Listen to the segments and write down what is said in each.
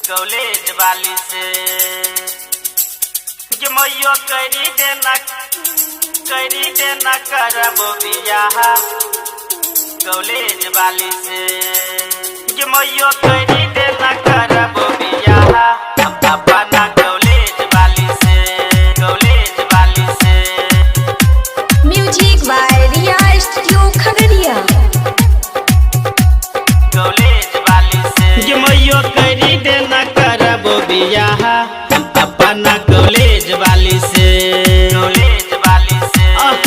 College वाली से कि मैयो करी देना करबो बियाह कॉलेज वाली से कि मैयो करी देना करबो बियाह अपना कॉलेज वाली से music by Riya studio Khagaria. College वाली से कि मैयो करी देना करबो बियाह अपना कॉलेज वाली से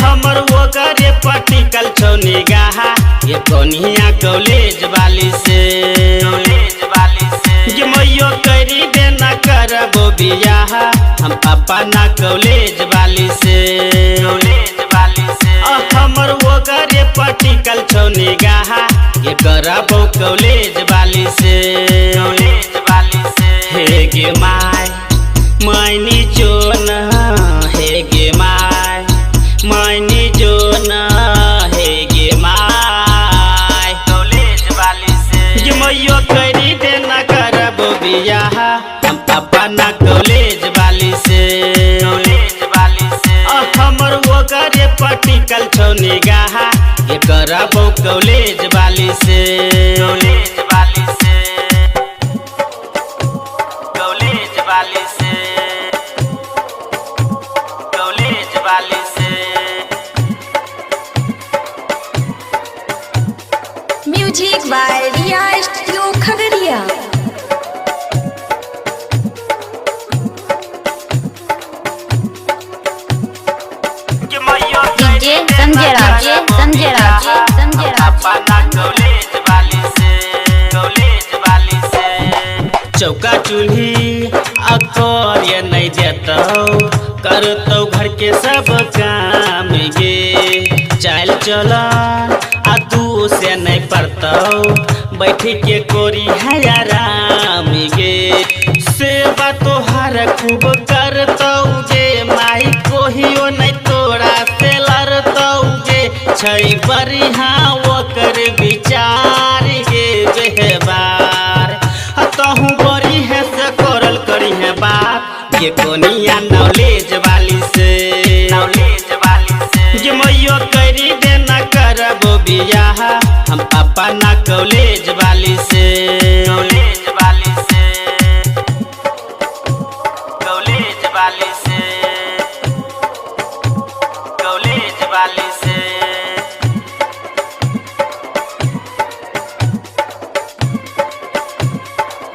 हमर वो करे पटिकल छौ निगाह ये कोनिया कॉलेज वाली से कि मैयो करी देना करबो बियाह हम अपना कॉलेज वाली से हमर वो करे पटिकल छौ निगाह ये करबो कॉलेज वाली से हे गे माय मैनी जो न हे गे माय मैनी जो न हे गे माय कॉलेज वाली से कि मैयो करी देना करबो बियाह हम अपना कॉलेज वाली से हमर वो करे पटिकल छौ निगाह ये करबो कॉलेज वाली से कॉलेज वाली से music by Riya studio Khagaria. DJ Sanjay Raj अपना कॉलेज वाली से चौका चूल्ही अखोर ये नहीं जेतौ करतौ घर के सब काम गे चाल चलन आ तू से नहीं पड़तौ बैठ के कोरी है आराम गे सेवा तोहार खूब करतौ गे माई कोहियो नहीं तोरा से लड़तौ गे छै बढ़िया ओकर विचार गे व्यवहार तहु बड़ी है से करल करी है बात ये कोनिया नॉलेज वाली से कि मैयो करी देना करबो बियाह हम अपना कॉलेज वाली से कॉलेज वाली से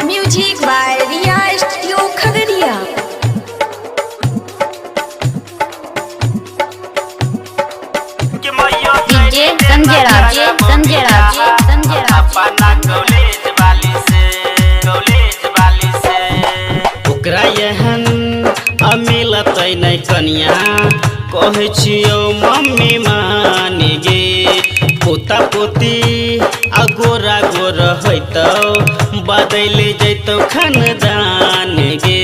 music by Riya studio Khagaria. DJ Sanjay Raj अपना कॉलेज वाली से ओकरा एहन मिलतै नहीं कनिया कहै छियौ मम्मी मानी गे पोता पोती आ गोरा होइतौ बदल जैतौ खानदान गे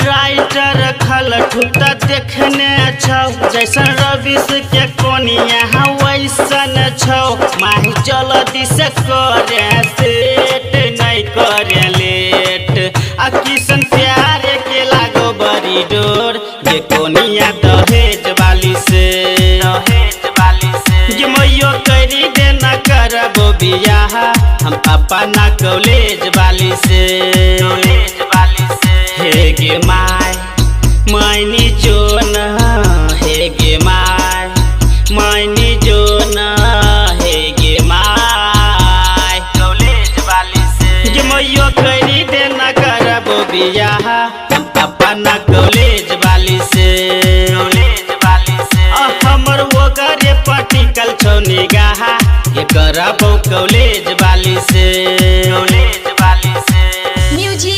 राइटर खल ठुटा देखने छौ जैसन रविश के कोनिया वैसन छौ माही जल्दी से करे सेट नहीं करे लेट आ किसन प्यार के लागो बड़ी डोर ये कोनिया दहेज वाली से कि मैयो करी देना करबो बियाह हम अपना कॉलेज वाली से हे गे माय मैनी जो न हे गे माय मैनी जो न हे गे माय कॉलेज वाली से कि मैयो करी देना करबो बियाह हम अपना कॉलेज वाली से हमर वो करे पटिकल छौ निगाह ये करबो कॉलेज वाली से म्यूजिक